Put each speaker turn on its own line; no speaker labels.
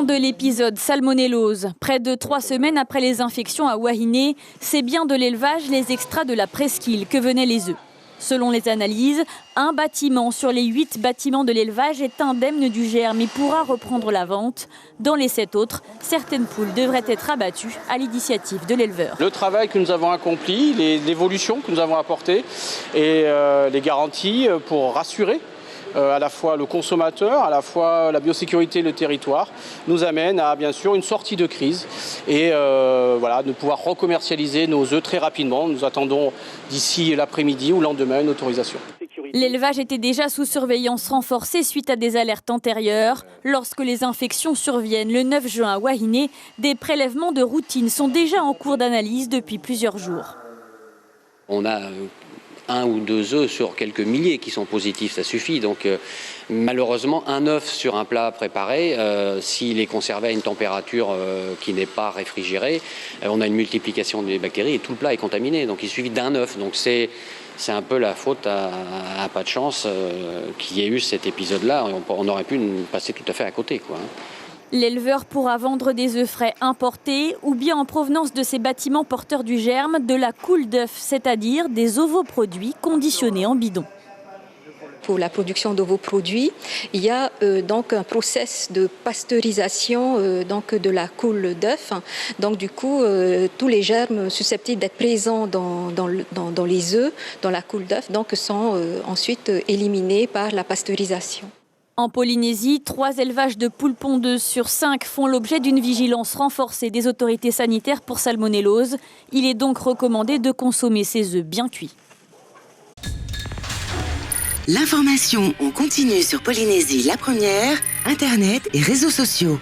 Fin de l'épisode salmonellose. Près de 3 semaines après les infections à Wahiné, c'est bien de l'élevage les extras de la presqu'île que venaient les œufs. Selon les analyses, un bâtiment sur les 8 bâtiments de l'élevage est indemne du germe et pourra reprendre la vente. Dans les 7 autres, certaines poules devraient être abattues à l'initiative de l'éleveur.
Le travail que nous avons accompli, l'évolution que nous avons apportée et les garanties pour rassurer à la fois le consommateur, à la fois la biosécurité et le territoire, nous amène à bien sûr une sortie de crise et de pouvoir recommercialiser nos œufs très rapidement. Nous attendons d'ici l'après-midi ou le lendemain une autorisation.
L'élevage était déjà sous surveillance renforcée suite à des alertes antérieures. Lorsque les infections surviennent le 9 juin à Wahiné, des prélèvements de routine sont déjà en cours d'analyse depuis plusieurs jours.
On a 1 ou 2 œufs sur quelques milliers qui sont positifs, ça suffit. Donc malheureusement, un œuf sur un plat préparé, s'il est conservé à une température qui n'est pas réfrigérée, on a une multiplication des bactéries et tout le plat est contaminé. Donc il suffit d'un œuf. Donc c'est un peu la faute à pas de chance qu'il y ait eu cet épisode-là. On aurait pu passer tout à fait à côté, quoi.
L'éleveur pourra vendre des œufs frais importés ou bien en provenance de ces bâtiments porteurs du germe, de la coule d'œufs, c'est-à-dire des ovoproduits conditionnés en bidon.
Pour la production d'ovoproduits, il y a donc un process de pasteurisation de la coule d'œuf. Donc du coup, tous les germes susceptibles d'être présents dans les œufs, dans la coule d'œuf, sont ensuite éliminés par la pasteurisation.
En Polynésie, 3 élevages de poules pondeuses sur 5 font l'objet d'une vigilance renforcée des autorités sanitaires pour salmonellose. Il est donc recommandé de consommer ces œufs bien cuits.
L'information en continu sur Polynésie la première, Internet et réseaux sociaux.